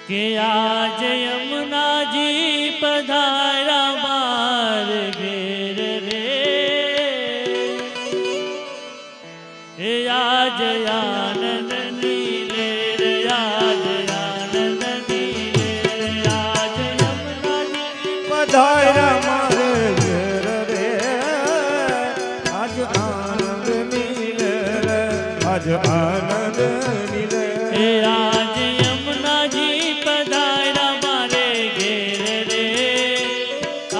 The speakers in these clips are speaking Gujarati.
કે આજ યમુનાજી પધારા માર ઘેર રે, હે આજ આનંદ નીલે રે, આજ આનંદ નીલે રે, આજ યમુનાજી પધારા માર ઘેર રે, આજ આનંદ નીલે રે, આજ આનંદ નીલે હે આજ યમુનાજી પધારા મારે ઘેર રે,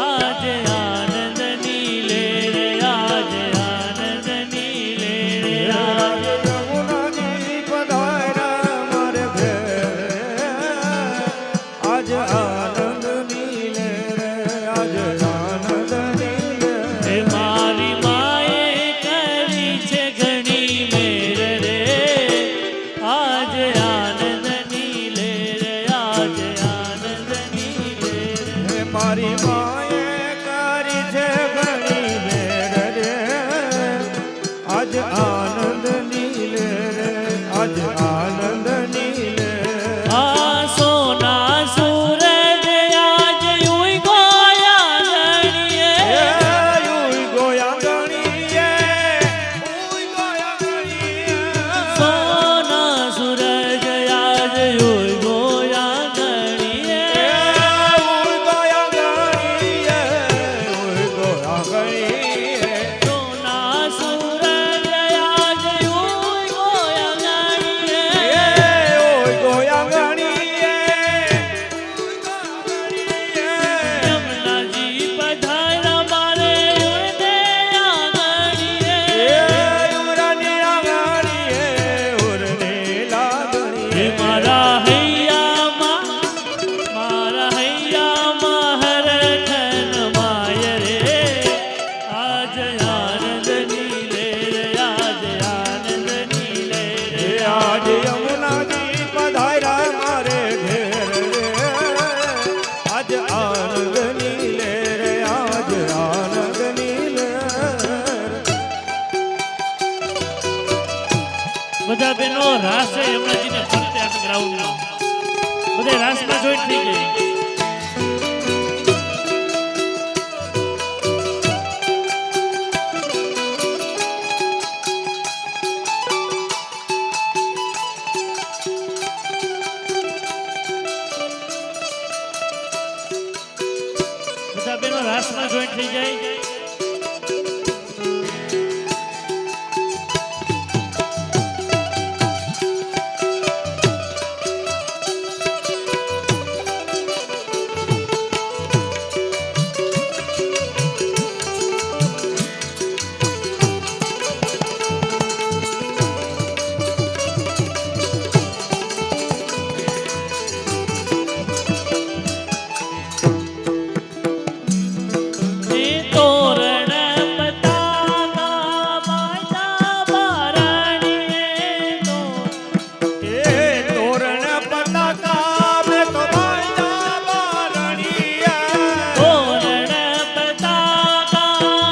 આજ આનંદ નીલે રે, આજ આનંદ નીલે રે, આજ યમુનાજી પધારા માર ઘેર, આજ આનંદ નીલે રે, આજ આનંદ નીલે હે મારી માએ કરી છે ઘણી મેર રે, આજ આનંદ નીલે રે, આજ આનંદ નીલે રે, હે મારી માએ કરી છે ઘણી મેર રે, આજ આનંદ નીલે રે, આજ આનંદ નીલે આ સોના સૂરજ આજ યુય ગોયા ગણીએ, યુય ગોયા ગણીએ, યુય ગોયા ગણીએ, સોના સૂરજ આજ યુય ગોયા ગણીએ, યુય ગોયા ગણીએ, યુય ગોયા ગણીએ, સોના સૂરજ આજ યુય ગોયા ગણીએ, યુય ગોયા ગણીએ, યમુનાજી પધારા મારે યુય દયા ગણીએ, યુરની આંગણીએ, ઉરની હે લાગણીએ, મારા હૈયામાં હરખન માય રે, આજ આનંદ નીલે રે, આજ આનંદ નીલે રે, આજ યમુનાજી પધાર્યા મારે ઘેર રે, આજ આનંદ નીલે રે, આજ આનંદ નીલે રે. બધા બહેનો રાસ છે યમુનાજીને ફરતે આ ગ્રાઉન્ડમાં બધા રાસમાં જોઈન્ટ થઈ ગઈ. બધા બહેનો રાસમાં જોઈન્ટ થઈ જાય. તોરણ પતાકા બાજા બારણીએ, એ તોરણ પતાકા મેં તો બાંધ્યા બારણીએ, તોરણ પતાકા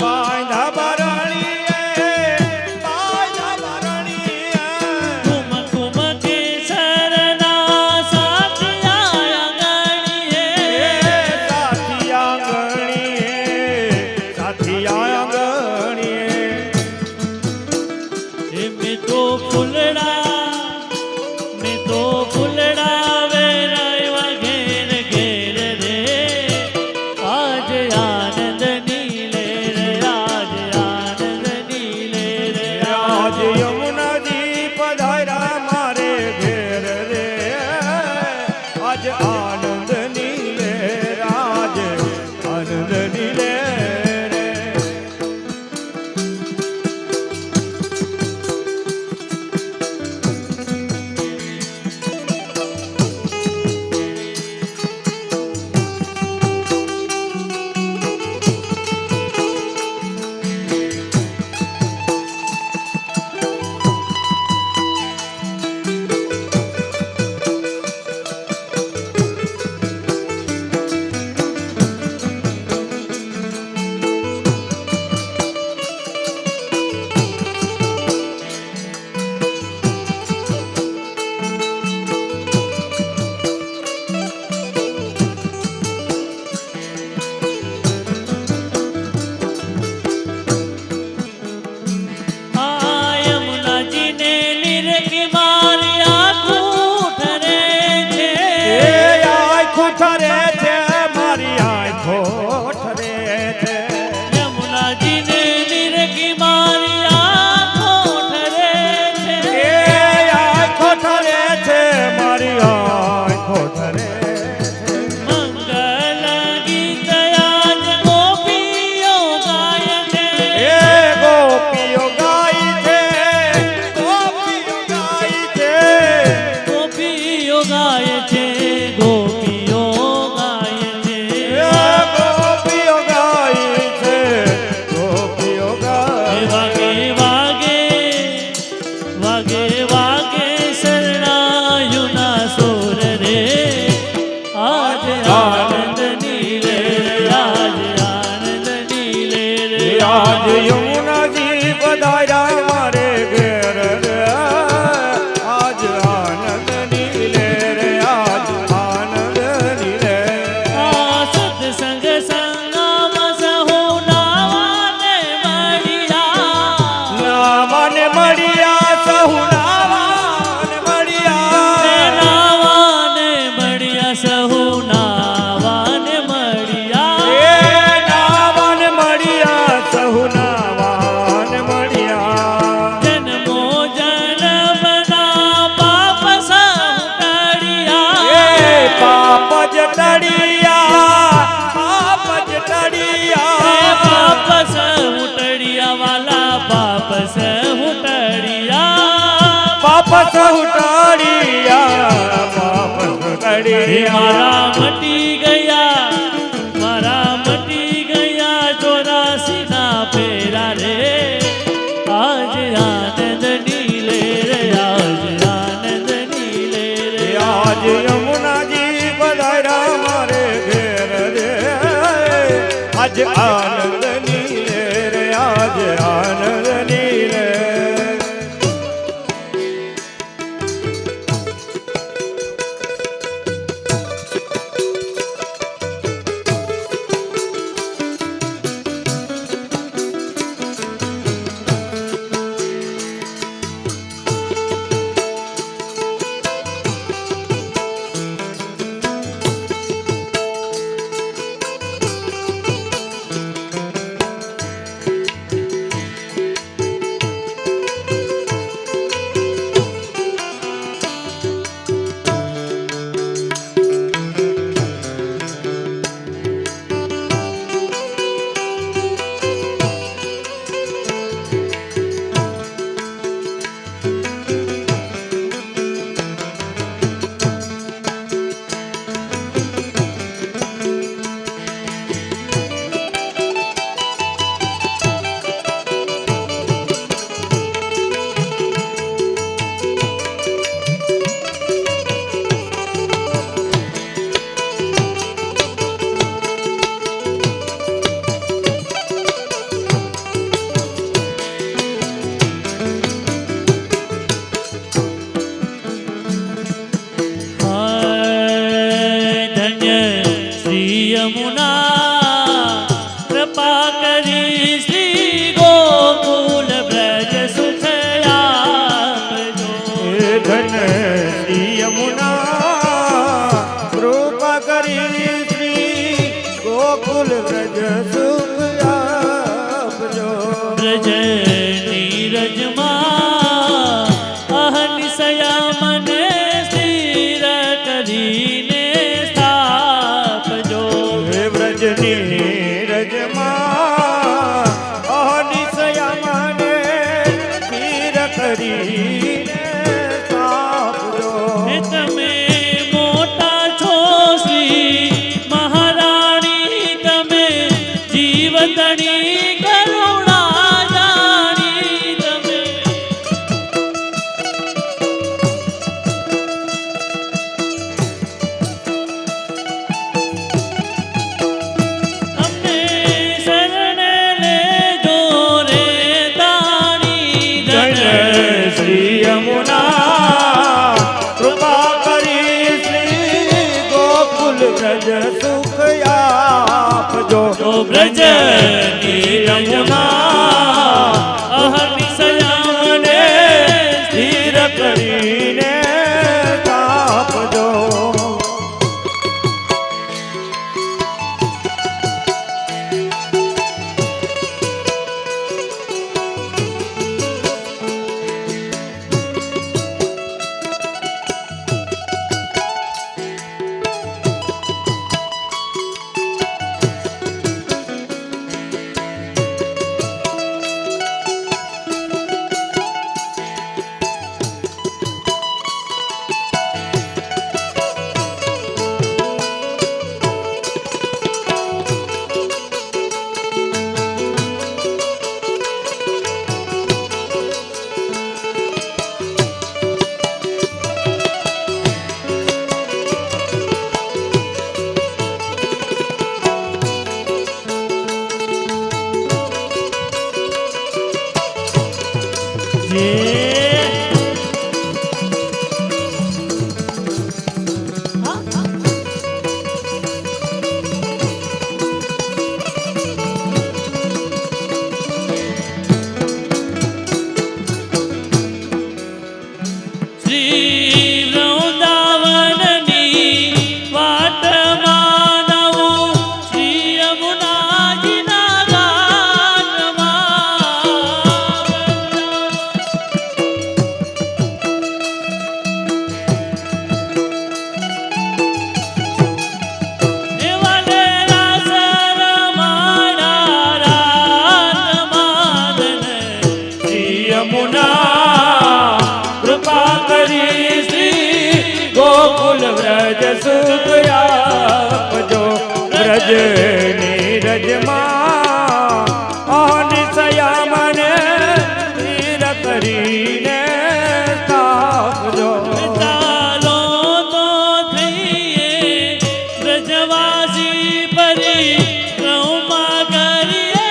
બાંધ્યા બારણીએ, બાંધ્યા બારણીએ, કુમ કુમ કેસરના સાથિયા ગણીએ, સાથી આંગણીએ, સાથી આંગણીએ, મેં તો ફૂલડા વેરાયવા ઘેર ઘેર રે, આજ આનંદ નીલે રે, આજ આનંદ નીલે રે, આજ યમુનાજી પધાર્યા મારે ઘેર રે, આજ આનંદ નીલે, આજ આનંદ નીલે રે. નીરખી મારી આંખો ઠરે છે એ આંખો ઠરે છે મારી આંખો ઠરે છે યમુનાજીને નીરખી મારી આંખો ઠરે છે એ આંખો ઠરે છે મારી આંખો ઠરે છે મંગલ ગીત આજ ગોપીઓ ગાય છે એ ગોપીઓ ગાય છે ગોપીઓ ગાય છે ગોપીઓ ગાય છે ગોપીઓ ગાય છે એ ગોપીઓ ગાય છે ગોપીઓ એ ગાય વાગે વાગે વાગે વાગે શરણાયુના સોર રે આજ આનંદ નીલે આજ આનંદ નીલે રે આજ યમુનાજી પધાર્યા મારે ઘેર રે આજ આનંદ નીલે રે આજ આનંદ નીલે આ સત્સંગ સંગમ સહુ નાવાને મળ્યા નાવાને મળ્યા સહુ નાવાને મળ્યા નાવાને મળ્યા સહુ નાવાને મળ્યા એ નાવાને મળ્યા સહુ નાવાને મળ્યા જન્મો જન્મના પાપ સહુ ટળ્યા એ પાપ જ ટળ્યા પાપ જ ટળ્યા પાપ સહુ ટળ્યા વાલા પાપ સહુ ટળ્યા પાપ સહુ ટળ્યા પાપ સહુ ટળ્યા મારા મટી ગયા મારા મટી ગયા 84 ના ફેરા રે આજ આનંદ નીલે રે આજ આનંદ નીલે રે આજ યમુનાજી પધાર્યા મારે ઘેર રે આજ આનંદ નીલે રે આજ આનંદ નીલે ધન્ય શ્રી યમુના કૃપા કરી શ્રી ગોકુલ બ્રજ સુખ આપજો હે ધન શ્રી યમુના કૃપા કરી શ્રી ગોકુલ વ્રજ સુખ આપજો બ્રજ નીરજમાં અહનિશયા મને સ્થિર કરીને સ્થાપજો હે વ્રજની રજમાં અહનિશયા મને સ્થિર કરીને સ્થાપજો હે તમે મોટા છો શ્રી મહારાણી તમે જીવતણી કરુણા જાણી તમે અમને શરણે લેજો રે તાણી ધન શ્રી યમુના કૃપા કરી શ્રી ગોકુલ વ્રજ સુખ આપજો તો બ્રજ નીરજમાં અહનિશયા મને સ્થિર કરી કૃપા કરી શ્રી ગોકુલ વ્રજ સુખ આપજો વ્રજ નીરજમાં અનિસયા મને સ્થિર કરીને સ્થાપજો. ચાલો તો થઈએ બ્રજવાસી પરિક્રમા કરીએ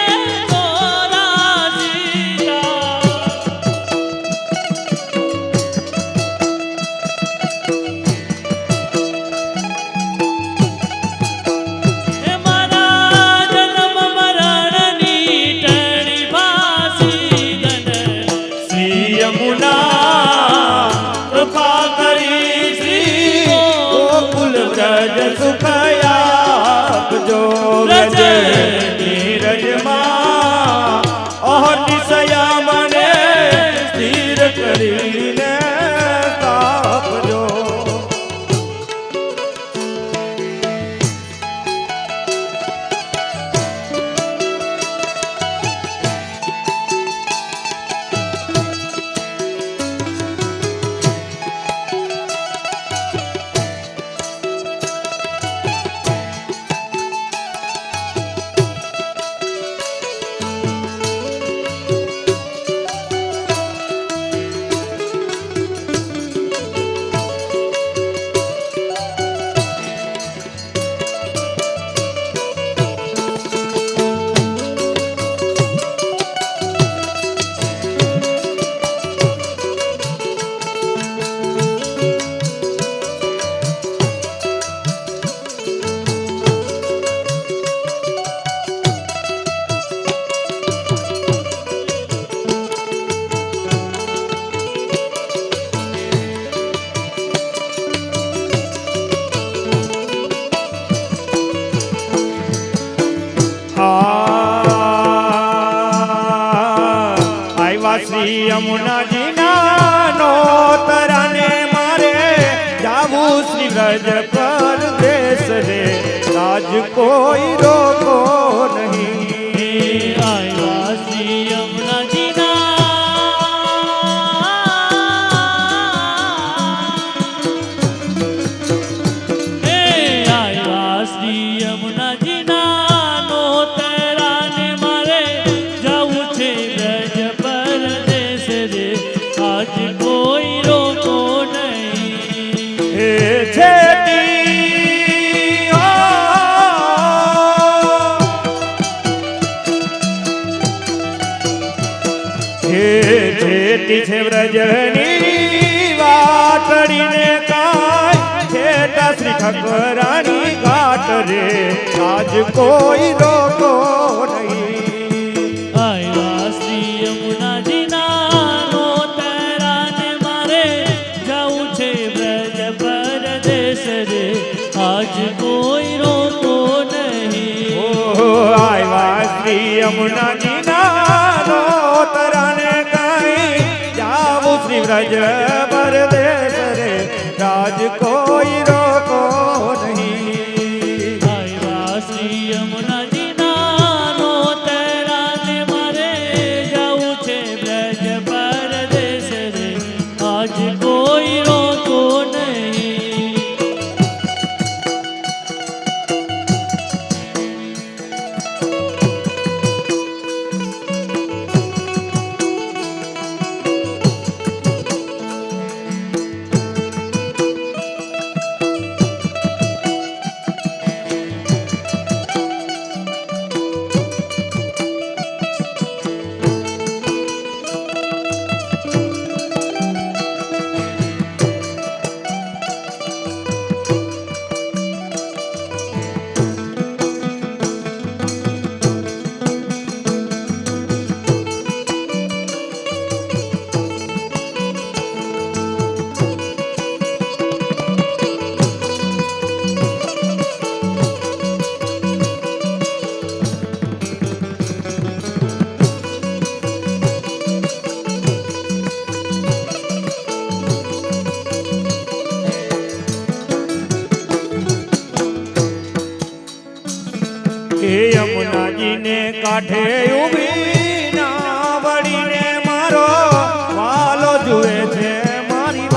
ચોરાસીના. હે મારા જન્મ મરણની ટણી ફાંસી ગન. શ્રી યમુના કૃપા કરી શ્રી ગોકુલ વ્રજ સુખ આપજો વ્રજ નીરજમાં અહનિશયા મને સ્થિર કરીને સ્થાપજો. આવ્યા શ્રી યમુનાજીના નોતરાને મારે જાવું શ્રી વ્રજ પરદેશ રે રાજ કોઈ રોકો નહીં. આવ્યા શ્રી યમુનાજીના હે આવ્યા શ્રી યમુનાજીના નોતરાને મારે જવું છે બ્રજ પરદેશ રે આજ કોઈ રોકો નહીં. હે છેટી હે છેટી છે વ્રજની વાટડીને કાય છેટા શ્રી ઠકરાની ઘાટ રે આજ કોઈ રોકો નહીં. આવ્યા શ્રી યમુનાજીના નોતરાને મારે જવું છે બ્રજ પરદેશ રે આજ કોઈ રોકો નહીં. ઓ આવ્યા શ્રી યમુનાજીના નોતરાને કાંઈ જાવું શ્રી વ્રજ પરદેશ રે રાજ કોઈ રોકો નહીં. આવ્યા શ્રી યમુનાજીના નોતરાને મારે જવું છે બ્રજ પરદેશ રે આજ કોઈ રોકો નહીં. હે યમુનાજીને કાંઠે ઊભી ના વળીને મારો વાલો જુએ છે મારી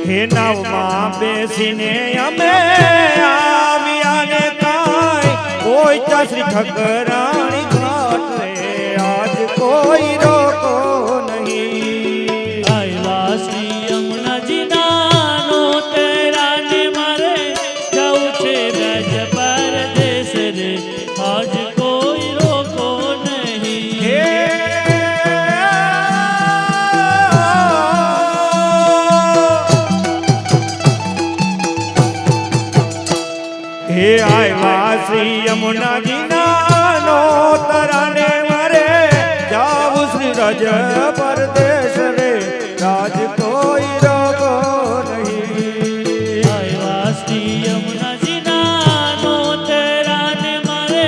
હે નાવમાં બેસીને અમે આવ્યા ને કાંઈ કોઈ ચાસરી ઠકરાણી ઘાટ રે આજ કોઈ રોકો નહીં. આવ્યા શ્રી યમુનાજીના નોતરાને મારે જવું છે બ્રજ પરદેશ રે આજ કોઈ રોકો નહીં. હે આવ્યા શ્રી યમુનાજીના નોતરાને મારે જાવું શ્રી રજ પરદેશ રે રાજ કોઈ રોકો નહીં. આવ્યા શ્રી યમુનાજીના નોતરાને મારે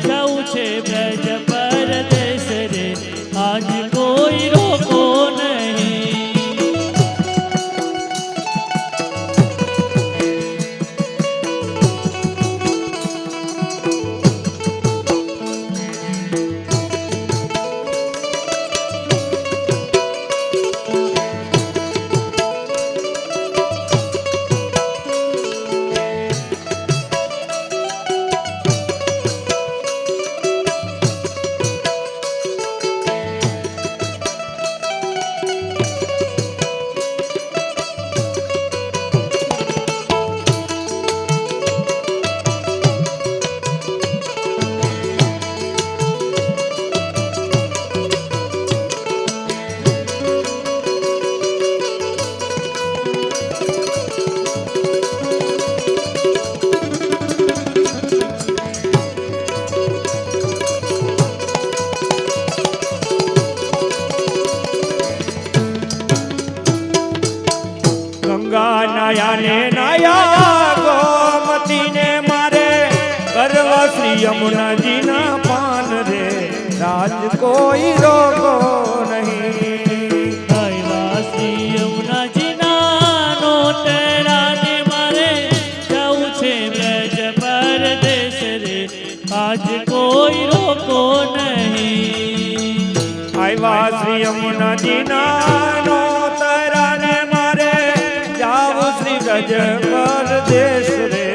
જવું છે બ્રજ પરદેશ રે આજ કોઈ રોકો નહીં. ગંગા નાયાને નાયા ગોમતીને મારે કરવા શ્રી યમુનાજીના પાન રે રાજ કોઈ રોકો નહીં. આવ્યા શ્રી યમુનાજીના નોતરાને મારે જવું છે બ્રજ પરદેશ રે આજ કોઈ રોકો નહીં. આવ્યા શ્રી યમુનાજીના નોતરાને મારે જાવું શ્રી રજ પરદેશ રે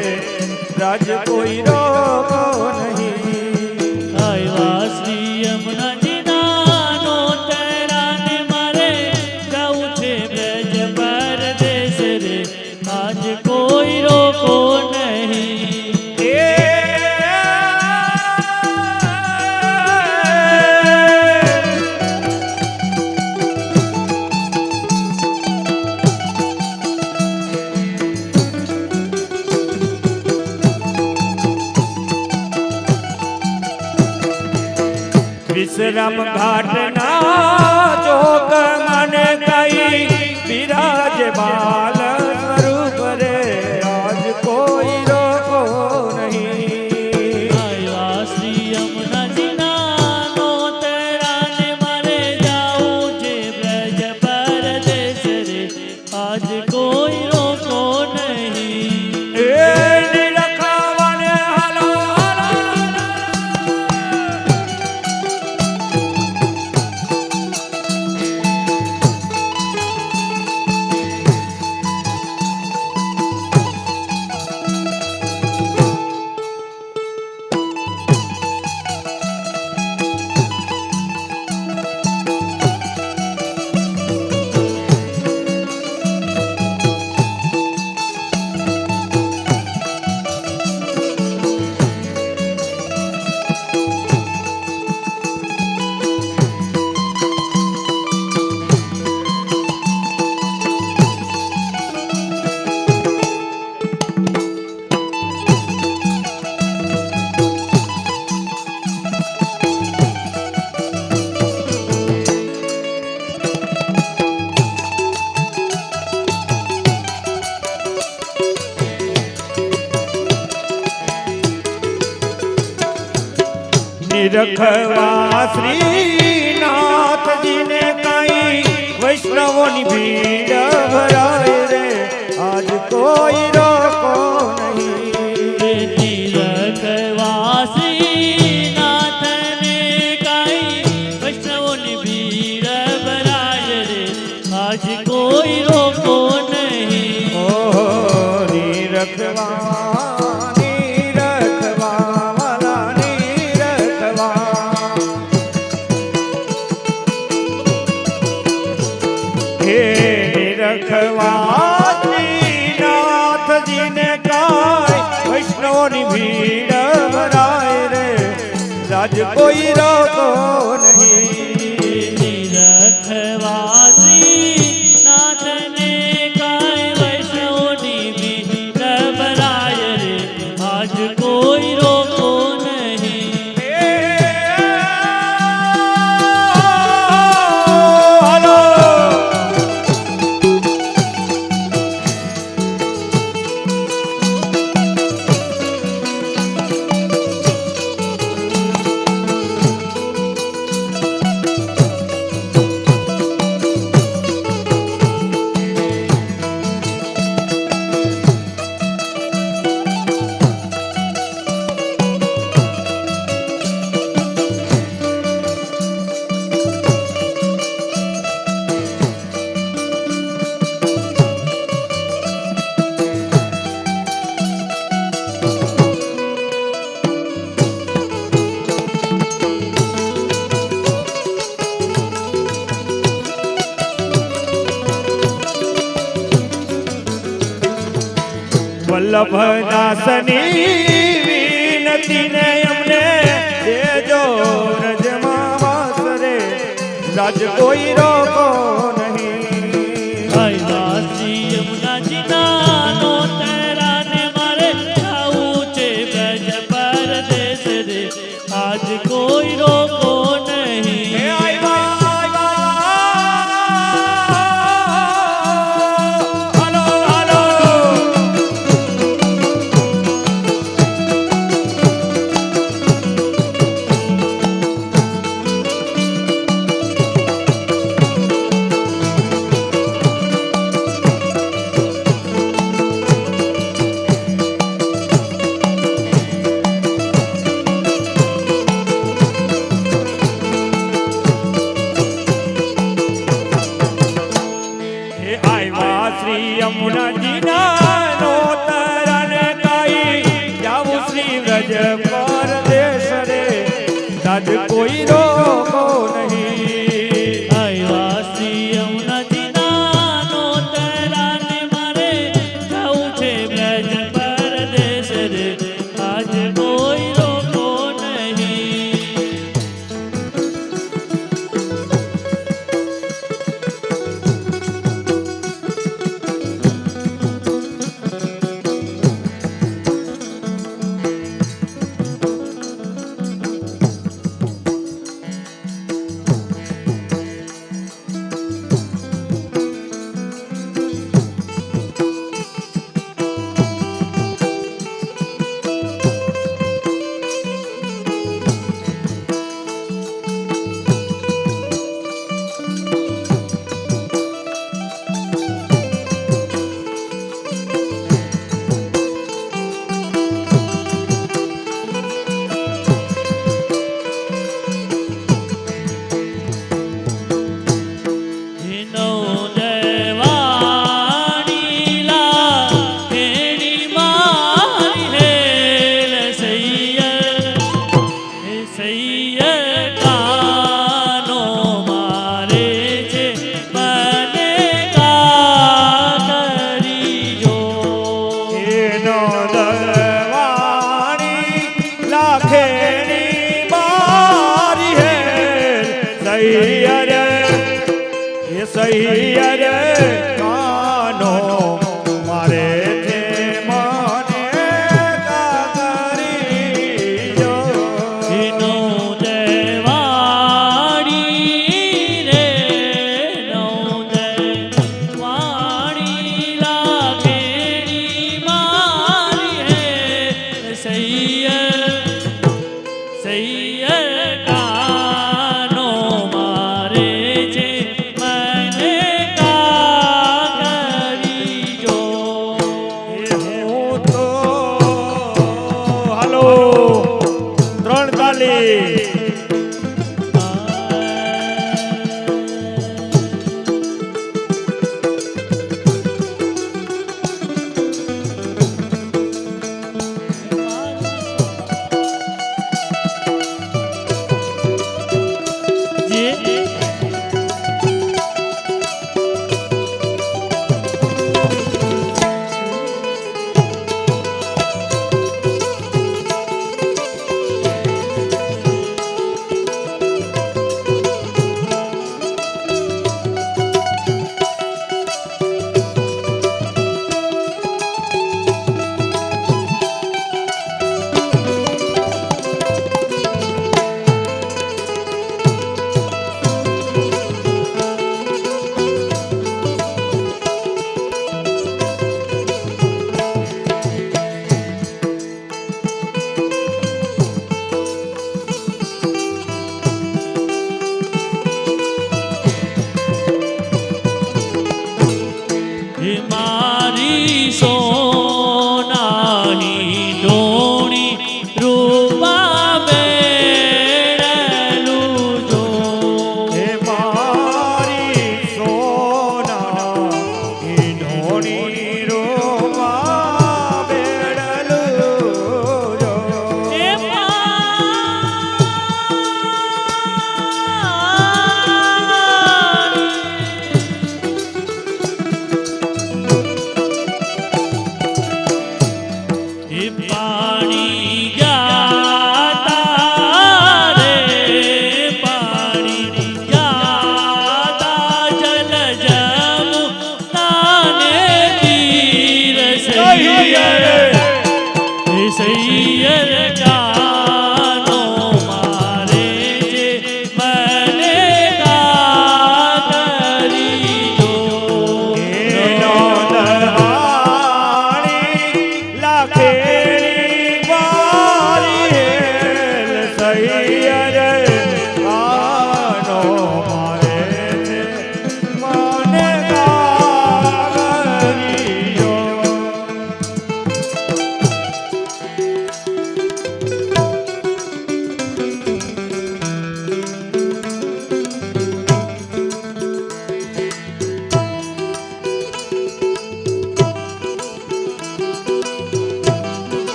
રાજ કોઈ રોકો નહીં. આવ્યા શ્રી યમુનાજીના નોતરાને મારે જવું છે બ્રજ પરદેશ રે આજ કોઈ રોકો નહીં. વિશ્રામ ઘાટના ચોક મને કઈ બિરાજ બાલ સ્વરૂપ રે આજ કોઈ રોકો નહીં. આવ્યા શ્રી યમુનાજીના નોતરાને મારે જવું છે બ્રજ પરદેશ રે આજ કોઈ રોકો નહીં. એ નિરખાવાને હાલો નિરખવા શ્રીનાથજીને કઈ વૈષ્ણવોની ભીડ ભરાય રે આજ કોઈ રોકો નહીં. નિરખવા શ્રીનાથને કાંઈ વૈષ્ણવોની ભીડ ભરાય રે આજ કોઈ રોકો નહીં. વલ્લભદાસની વિનતીને અમને દેજો રજમાં વાસ રે રાજ કોઈ રોકો નહીં. કૈલાસી યમુનાજી નાનો તરાને મારે જાવું છે બ્રજ પરદેશ રે આજ કોઈ રોકો નહીં. હે આવ્યા, હાલો, હાલો. હે આવ્યા શ્રી યમુનાજીના નો તરને કાઈ જાવું શ્રી વ્રજ પરદેશ રે રાજ કોઈ રોકો નહીં. આવ્યા શ્રી યમુનાજી નાનો તરાને મારે જાવું છે બ્રજ પરદેશ રે આજ કોઈ રોકો નહીં. સૈયર સૈયર જાનો મારે જે મને કાતરી જો એનો દહાણી લાખેણી વારી હેલ સૈયર કાનો મારે છે મને કાગરિયો.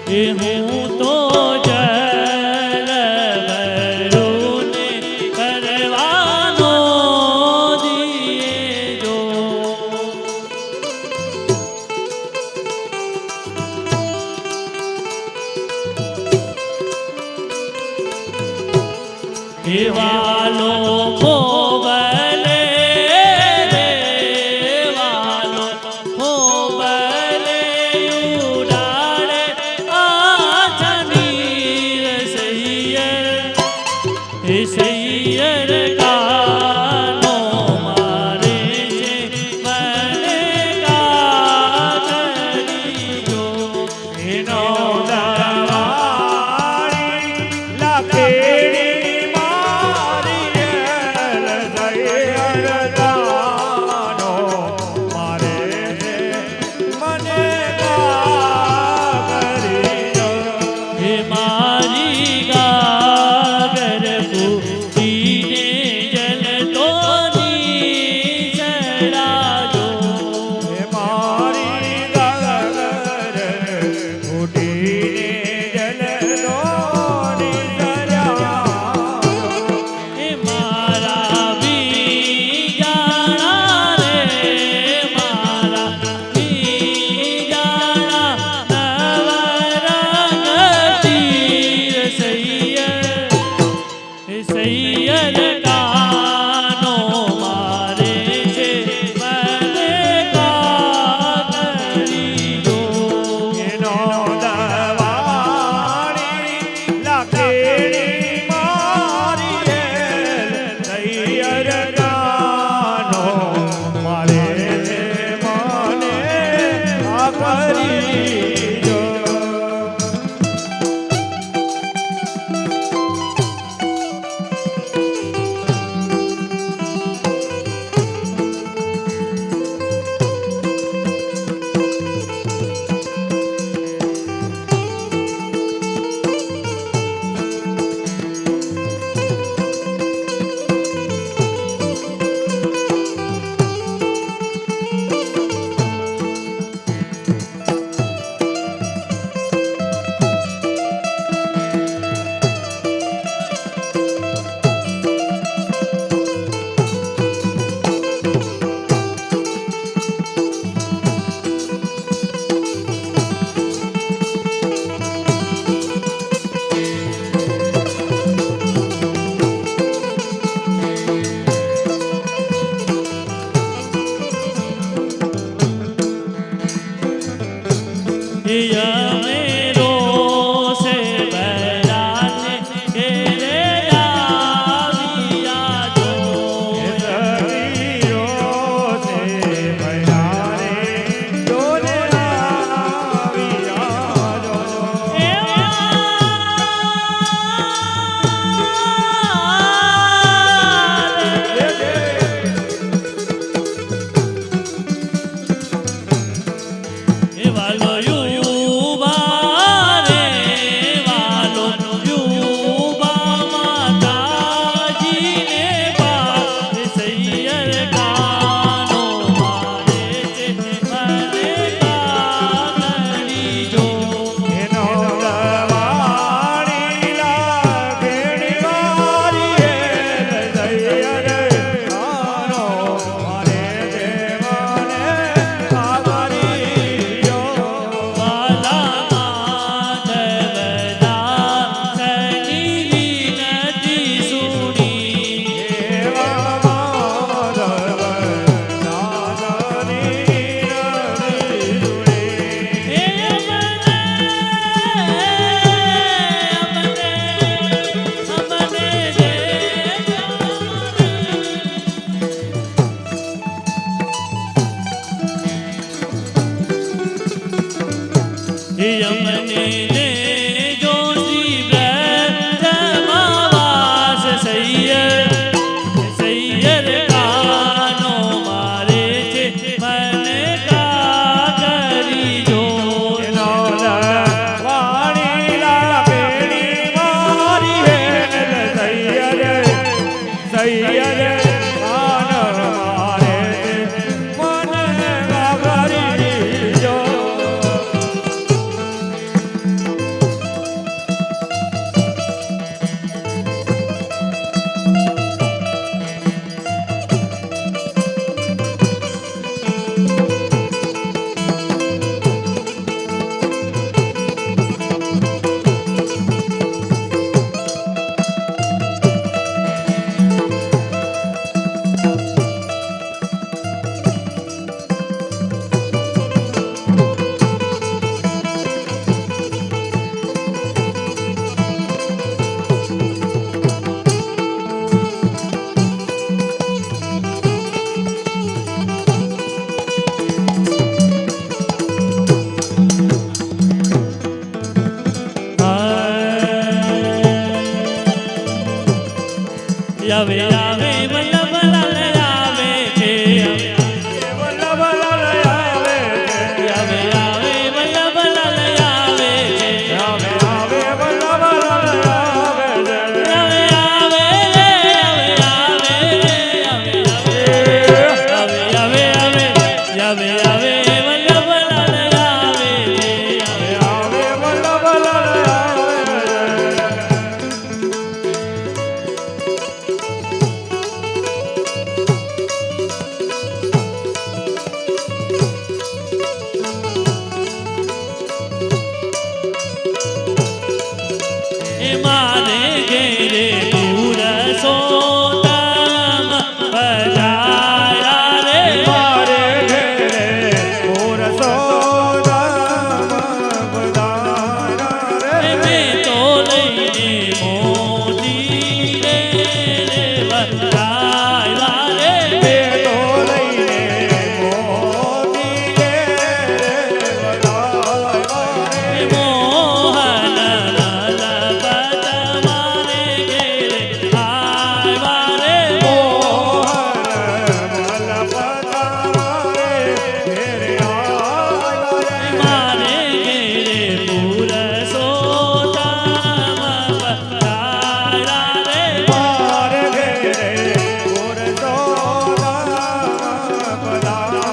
જે હું તો જલ ભરુને કરવાનો દિયે જો વાલો ભોગલે રે વાલો ભોગલે ઉડાડે આછની यमने ने जोशी ब्रह्मवास सैयर सैयर कानो मारे छे मन का करी जो વાણીલા બેડી મારી હેલ સૈયર સૈયર કાન મારે મન ગાગરી જો यावे यावे वल्लभ लाल यावे छे વલ્લભ લાલ આવે यावे यावे वल्लभ लाल यावे छे આવે આવે વલ્લભ લાલ આવે यावे यावे यावे यावे यावे यावे यावे यावे वल्लभ लाल यावे छे આવે વલ્લભ લાલ આવે मारे घेरे दूर सोतम बजाया रे મારે ઘેરે મોર સોદામ બધારા રે मैं तो लईने मोती रे बजाया रे બે તો લઈને મોતી રે બધારા રે मोहन लाल पद मारे घेरे आय मारे મોહન મલપતા રે ઘેરે આયા રે मारे घेरे पूर सोतम बजाया रे મારે ઘેરે મોર સોદામ બધારા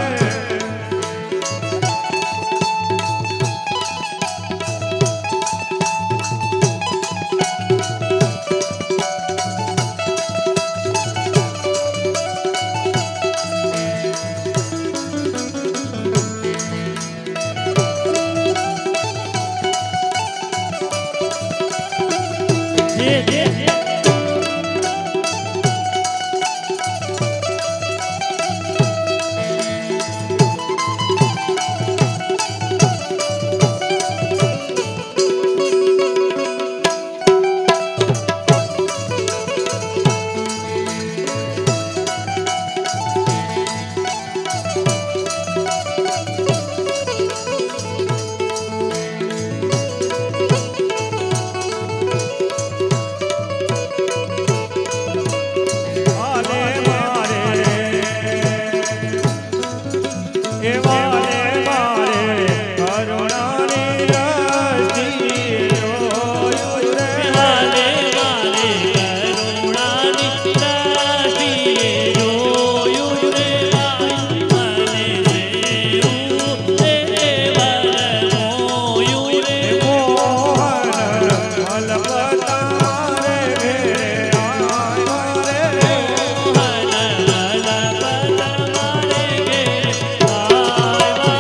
રે આલે મારે એ વાલે મારે કરુણાની રસી જોયું રે વાલે વાલે કરુણાની દ્રષ્ટિએ જોયું રે મને સેવું તે વર મોયું રે મોહન મલપતા રે ઘેરે આયા રે મોહન લાલ પદ મારે ઘેરે આવ્યા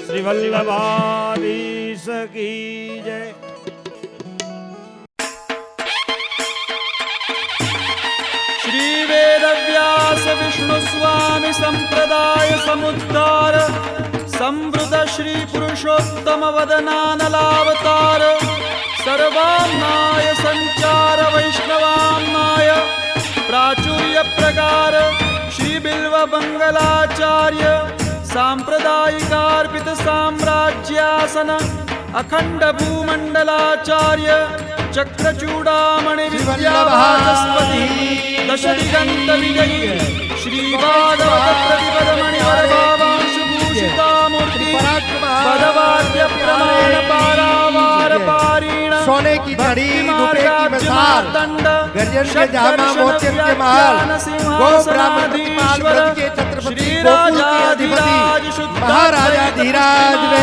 શ્રી વલ્લભાધીશ કી જય श्री वेदव्यास विष्णु स्वामी संप्रदाय समुद्धार संवृत श्री पुरुषोत्तम वदनानलावतार सर्वान्नाय संचार वैष्णवान्नाय प्राचुर्य प्रकार श्री बिल्व मंगलाचार्य सांप्रदायिकार्पित साम्राज्यासन अखंड भूमंडलाचार्य चक्रचूडामणि विद्यावाचस्पति दश दिगंत विजयी श्री भागवत प्रतिपद मणिवर भावांशु भूषिता मूर्ति पदवाद्य प्रमाण पारावार पारीण सोने की घड़ी रुपए की मिसाल गर्जन के जामा मोतियन के महल गो ब्राह्मण प्रतिपाल ब्रज के छत्रपति गोकुल के अधिपति महाराजा धीराज ने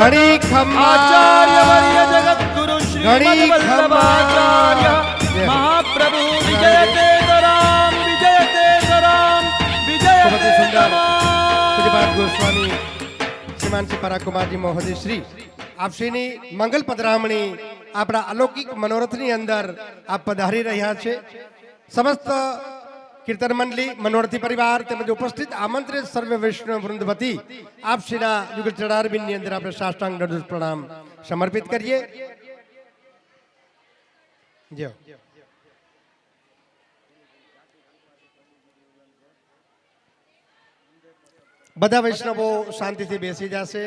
घड़ी खम्मा आचार्य वर्य जगत गुरु श्री घड़ी वल्लभाचार्य महाप्रभु विजयते तराम विजयते तराम विजयते पूज्यपाद गोस्वामी श्रीमान श्री पराग कुमार जी महोदय श्री આપશ્રીની મંગલ પધરામણી આપણા અલૌકિક મનોરથની અંદર આપ પધારી રહ્યા છે. સમસ્ત કીર્તન મંડળી મનોરથી પરિવાર તેમજ ઉપસ્થિત આમંત્રિત સર્વ વૈષ્ણવ વૃંદ વતી આપશ્રીના યુગલ ચરણારવિંદની અંદર આપણે સાષ્ટાંગ દંડ પ્રણામ સમર્પિત કરીએ. જો બધા વૈષ્ણવો શાંતિથી બેસી જશે.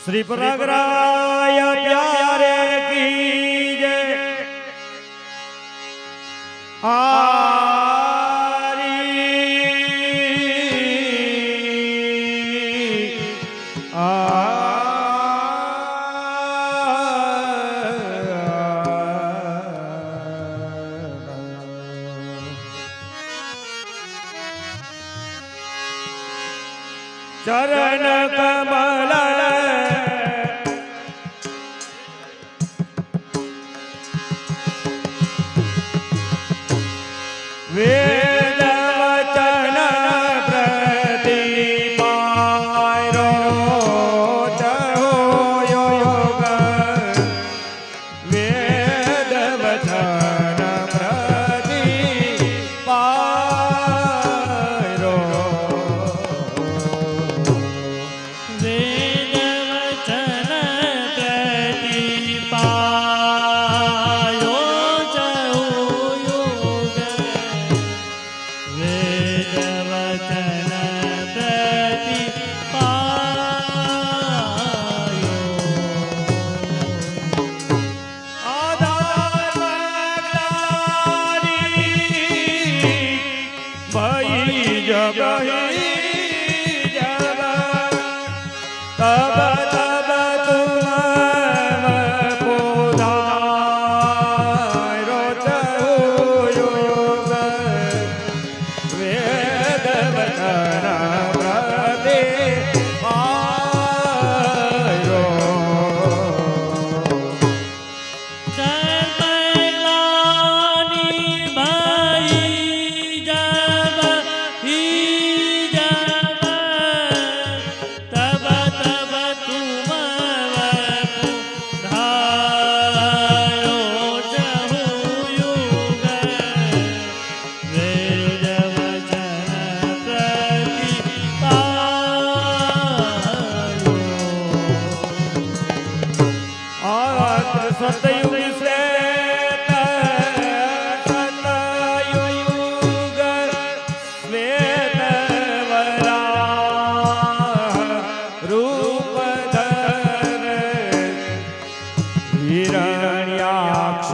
श्री परागराय प्यारे की जय आरी चरण कमल वेद वचन प्रतिपारो चहो योग वेद वचन प्रतिपारो વેદ વચન પ્રતિપાયો જહો યોગ વેદ વચન પ્રતિપાયો आधार भई जब जब तब तब तुम पोधारो चहो योग वेद वचन प्रतिपारो कर्मग्लानि भई जब ही जब तब तब तुम धारो जहु युग वेद वचन प्रतिपायो आत्र सतयुग श्वेत सतयुग श्वेत वराह रूप धर हिरण्याक्ष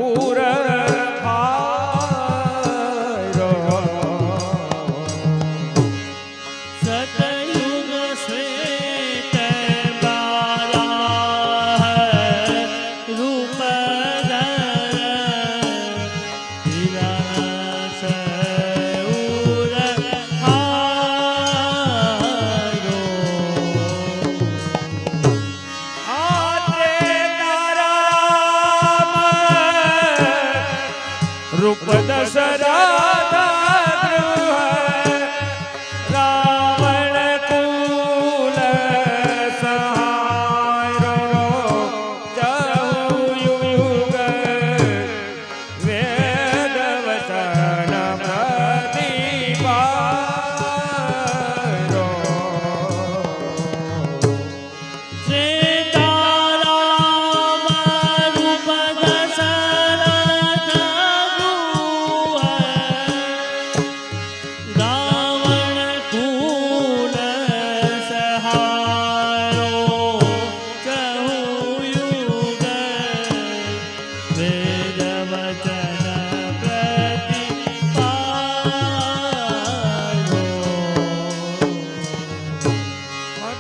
उर खारो सतयुग श्वेत बाराह रूप धर हिरण्याक्ष उर खारो आत्रे ताराम रूप दशरथ गृह रावण कुल सहारो जहु युग वेद वचन प्रतिपारो सीताराम रूप दशरथ गृह વેદ વચન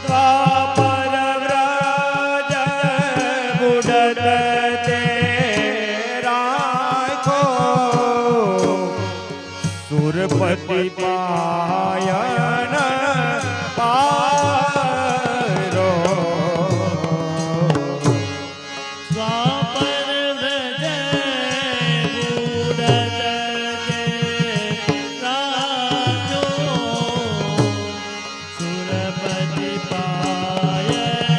દ્વાપર વ્રજ બુડત તે રાખો સુરપતિ પાયન પારો દ્વાપર વ્રજ બુડત તે રાખો સુરપતિ પાયન પારો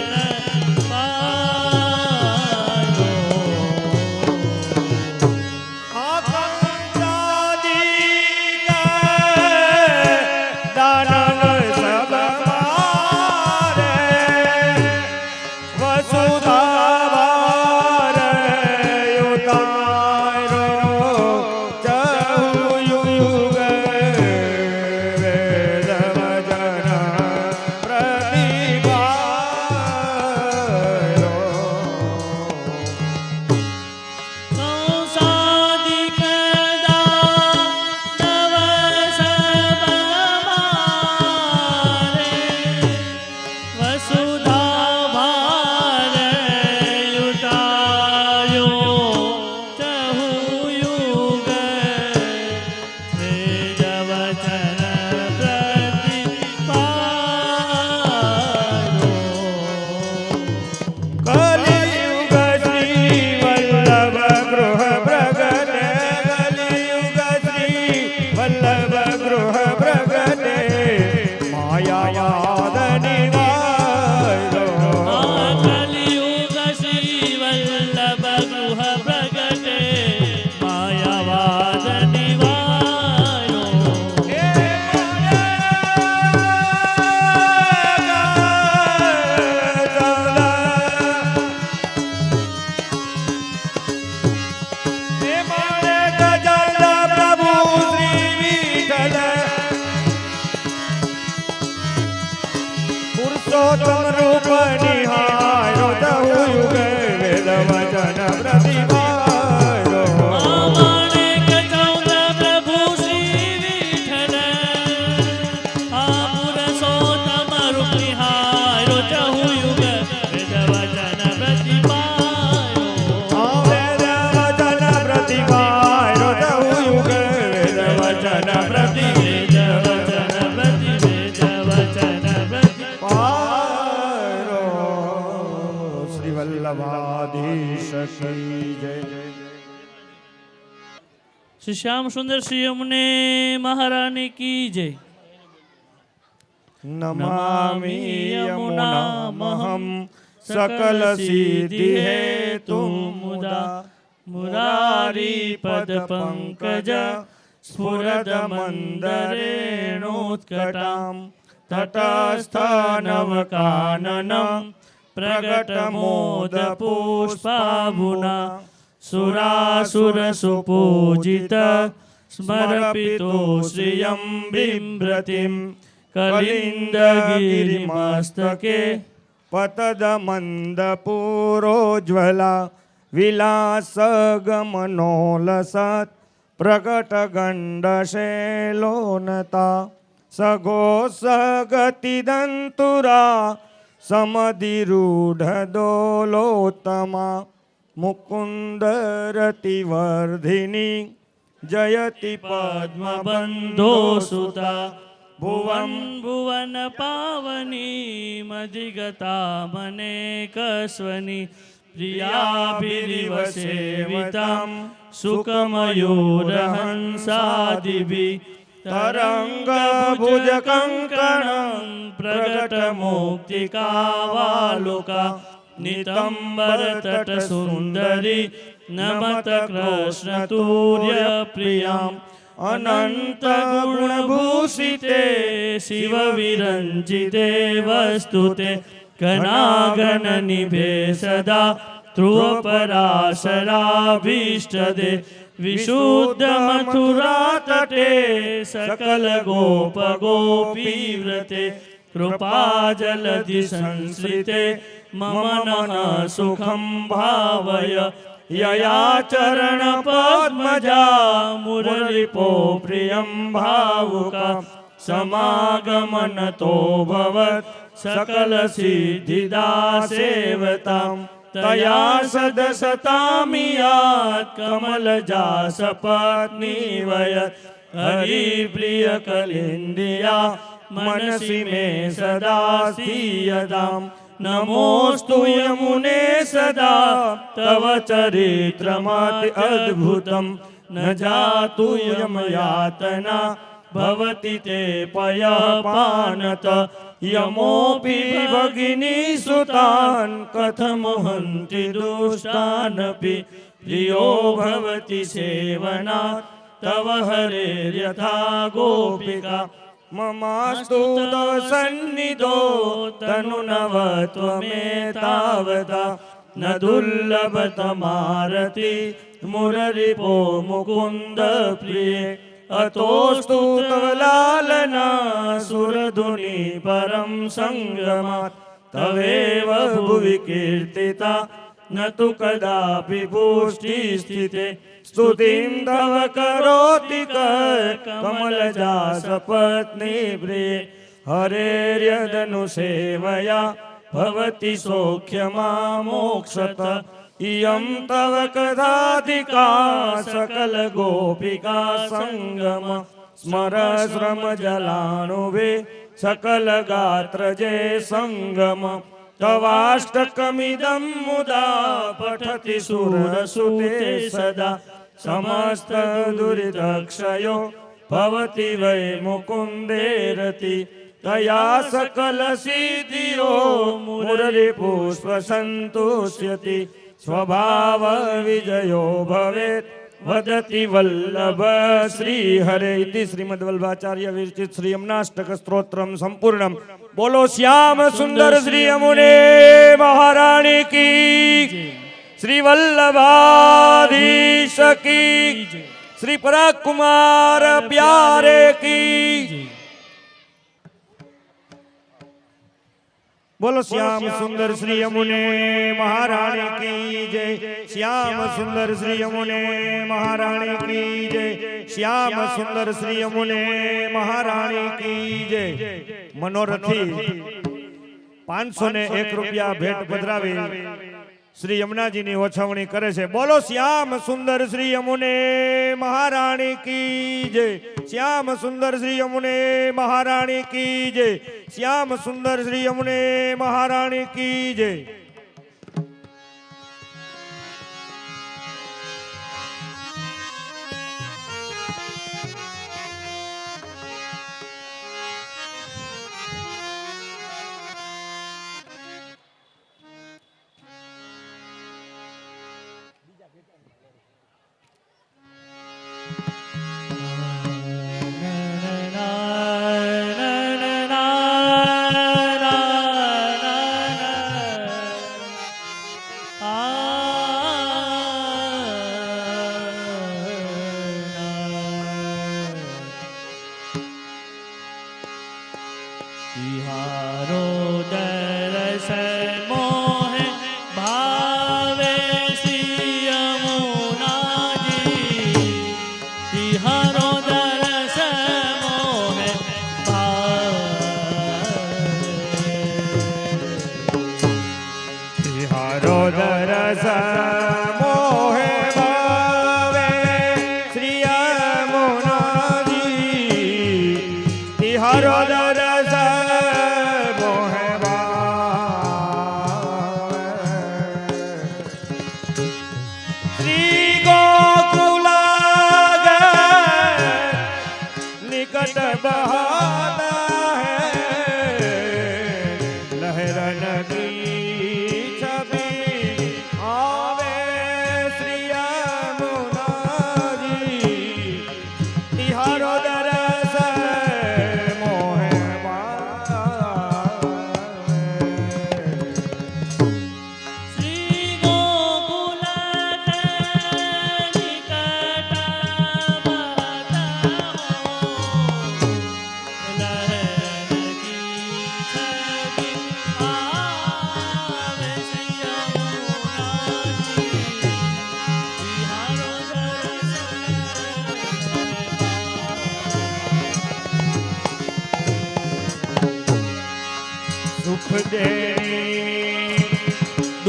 પુરુષોત્તમ રૂપ નિહારો દહુ યુગ વેદ વચન પ્રતિભારો માણેક ચૌદ પ્રભુ શ્રી વિઠ્ઠલ આ પુરુષોત્તમ રૂપ નિહારો દહુ યુગ વેદ વચન પ્રતિભારો વેદ વચન પ્રતિભારો દહુ યુગ વેદ વચન પ્રતિ વેદ વચન પ્રતિ વેદ વચન પ્રતિ પારો શ્રી વલ્લભાધીશ કી જય શ્રી શ્યામ સુંદર શ્રી યમુને મહારાણી કી જય नमामि यमुनामहं सकल सिद्धि हेतु मुदा मुरारी पद पंकज स्फुरद मंदरेणोत्कटां तटस्थनवकाननं प्रगट मोद पुष्पाभुना सुरासुर सुपूजित स्मरपितो श्रियं बिम्रतिं कलिन्दगिरिमस्तके पतदमन्दपूरोज्ज्वला विलासगमनोलसत् प्रकटगण्डशैलोनता सघोषगतिदन्तुरा समधिरूढदोलोत्तमा मुकुन्दरतिवर्धिनी जयति पद्मबन्धो सुता भुवन भुवन पावनी मधिगता मनेकस्वनि प्रियाभिरिव सेवितं सुखमयूरहंसादिभिः तरङ्गभुजकङ्कणं प्रकटमौक्तिकावालुका नितम्बरतटसुन्दरी नमत कृष्णतूर्यप्रियाम् अनन्तगुणभूषिते शिवविरञ्जिते वस्तुते घनाघननिभे सदा ध्रुवपराशराभीष्टदे विशुद्धमथुरातटे सकलगोपगोपीव्रते कृपाजलधिसंश्रिते मम नः सुखं भावय यया चरण पद्मजा मुरलिपो प्रियं भावुका समागमन तो भवत् सकल सिद्धिदा सेवतां तया सदसतामियात् कमलजा सपत्नी वयत् हरिप्रिय कलिन्दिया मनसि मे सदा स्थियताम् नमोस्तु यमुने सदा तव चरित्रमति अद्भुतं न जातु यमयातना भवति ते पयपानत यमोऽपि भगिनी सुतान् कथं हन्ति दुष्टानपि प्रियो भवति सेवनात् तव हरेर्यथा गोपिका ममास्तु तव सन्निधो तनुनवत्वमेतावता न दुर्लभतमारति मुररिपो मुकुन्द प्रिये अतोस्तु तव लालना सुरधुनि परं सङ्गमात् तवेव भुवि कीर्तिता न तु कदापि पुष्टिस्थिते स्तुतिं तव करोति कमलजा सपत्नी प्रिये हरेर्यदनुसेवया भवति सौख्यमामोक्षत इयं तव कथाधिका सकल गोपिका सङ्गम स्मर श्रम जलानुवे सकल गात्र जय सङ्गम तवाष्टकमिदं मुदा पठति सुरसुते सदा समस्त दुरितक्षयो भवति वै मुकुन्देरति तया सकल सिद्धियो मुररिपुष्प सन्तुष्यति स्वभाव विजयो भवेत् वदति वल्लभ श्री हरे इति श्रीमद्वल्लभाचार्य विरचित श्री यमुनाष्टक स्तोत्रम संपूर्णम। बोलो श्याम सुंदर श्री यमुने महारानी की, श्री वल्लभाधीश की, श्री पराग कुमार प्यारे की। बोलो श्याम सुंदर श्री यमुने महारानी की जय। श्याम सुंदर श्री यमुने महारानी की जय। श्याम सुंदर श्री यमुने महारानी की जय। मनोरथी 501 રૂપિયા ભેટ પધરાવી શ્રી યમુનાજીની ઓછવણી કરે છે। બોલો શ્યામ સુંદર શ્રી યમુને મહારાણી की जय। श्याम सुंदर श्री यमुने महारानी की जय। श्याम सुंदर श्री यमुने महारानी की जय।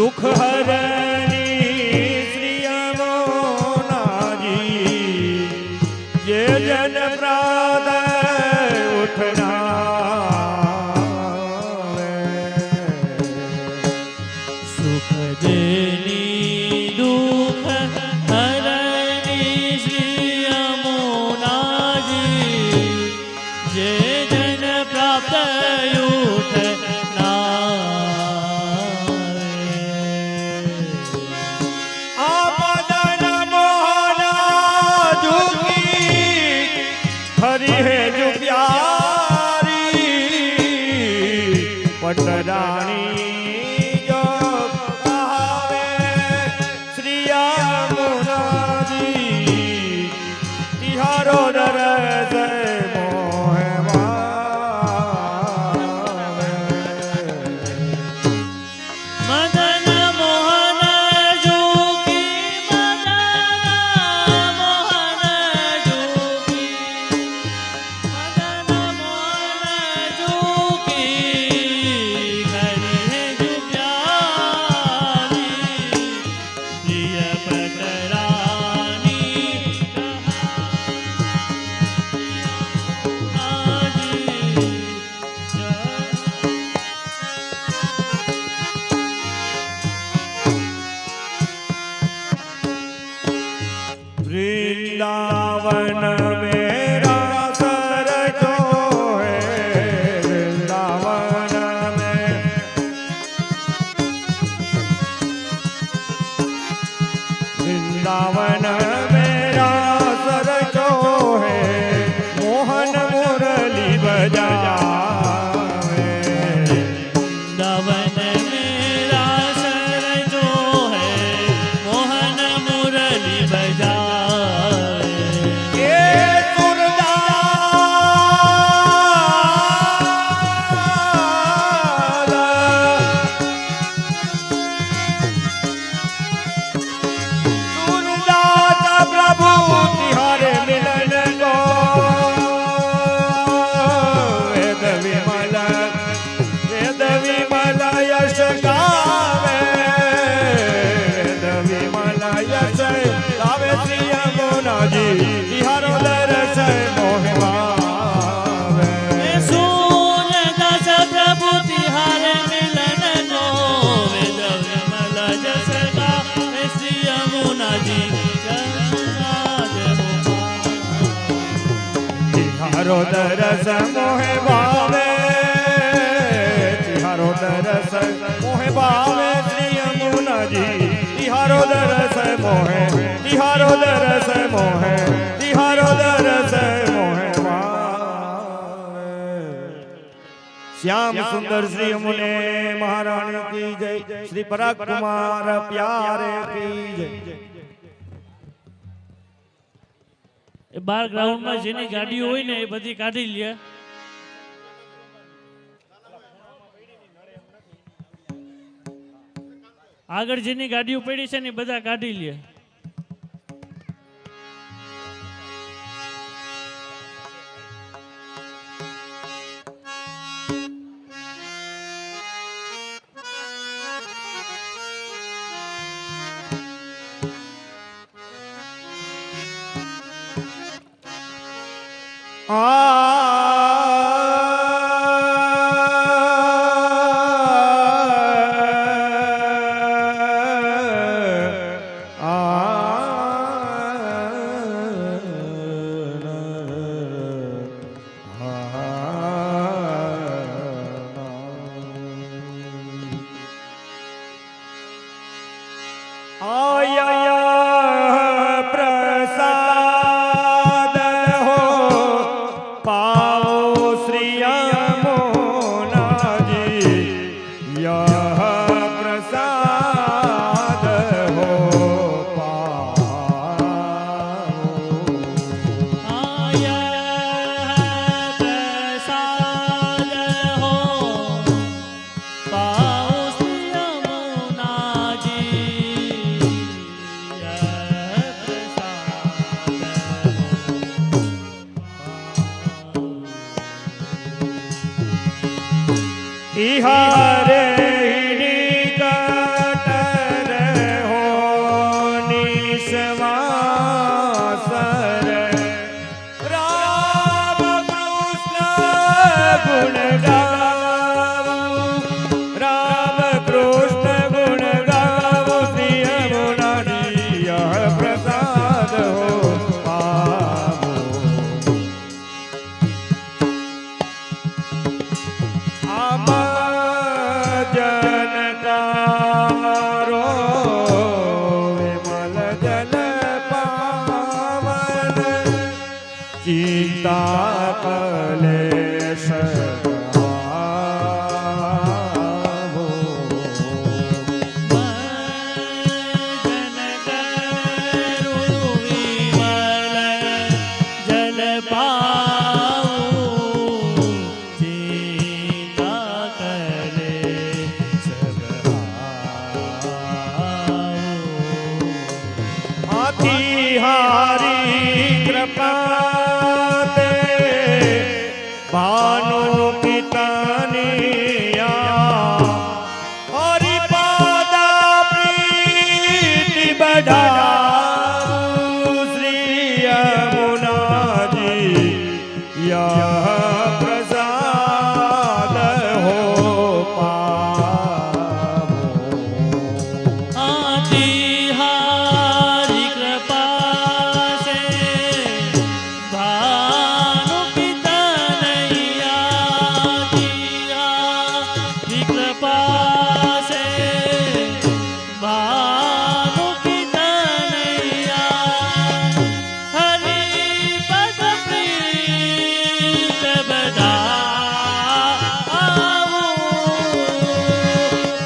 दुख हरनी श्री यमुनाजी ये जन प्रात उठना सुख देनी दुख हरनी श्री यमुना जी जे जन प्राप्त उठना आपदन मोहना झुकी हरि है जो प्यारी पटरानी जो कहावे श्री यमुना जी तिहारो दरस मोह मावे। मदन मोहन जोगी मदन मोहन जोगी मदन मोहन जोगी हरि है जो प्यारी प्रिय पटरानी वृंदावन मेरा सर जो है वृंदावन में वृंदावन मेरा सर जो है मोहन मुरली बजावे। दवन मेरा सर जो है मोहन मुरली बजाए ये सुरदास प्रभु तिहारे मिलन को वेद विमल यश गावे वेद विमल यश गावे श्री यमुना जी तिहारो दरस मोह मावे। सूरदास प्रभु तिहार मिलन को वेद विमल जस गावे श्री यमुना जी तिहारो दरस मोह भावे तिहारो दरस मोह भावे श्री यमुना जी तिहारो दरस मोह तिहारो दरस मोह तिहारो दरस मोह भावे। श्याम सुंदर श्री यमुने महारानी की जय श्री पराग कुमार प्यारे की जय। એ બાર ગ્રાઉન્ડમાં જેની ગાડી હોય ને એ બધી કાઢી લે આગળ જેની ગાડીઓ પડી છે ને એ બધા કાઢી લે प्रसाद हो पाओ श्री यमुना जी यह प्रसाद हो पाओ आया प्रसाद हो पाओ श्री यमुना जी इहारे निकट तिहारी कृपा ते भानु कितनिया हरि पादा प्रीति बढ़ाऊ श्री यमुनाजी यह प्रसाद हो तिहारी कृपा से भानु पितनैया तिहारी कृपा से भानु पितनैया हरि पद प्रीत बढ़ाऊ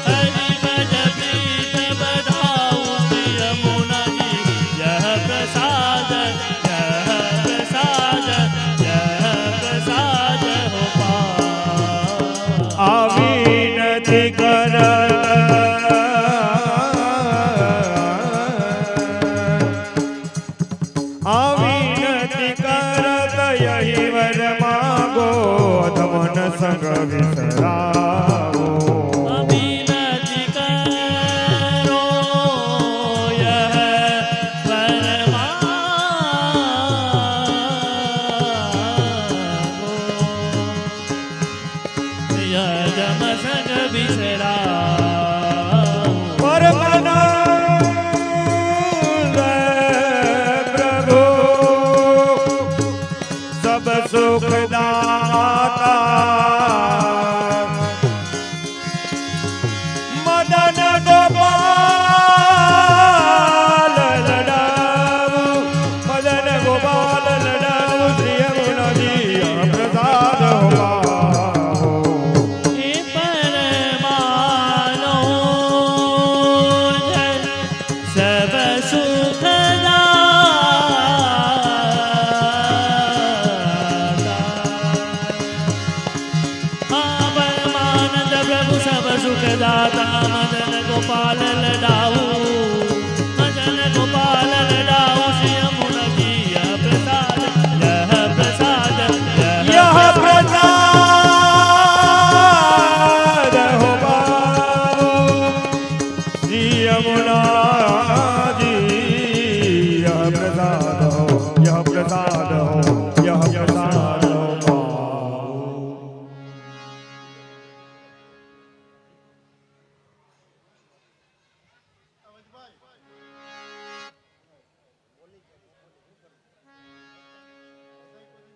हरि पद प्रीत बढ़ाऊ श्री यमुना जी यह प्रसाद हो आविनति करत आविनति करत यही वर मागो अधमन संग विसरावो अभिनति करो यह परमागो यह जम संग बिसराओ परमानंद प्रभु सब सुख दाता मदन गोपाल लडाऊ मदन गोपाल लडाऊ श्री यमुना जी प्रसाद हो हे परमानो जय सब सुख परमानंद प्रभु सब सुख दाता मदन गोपाल लडाऊ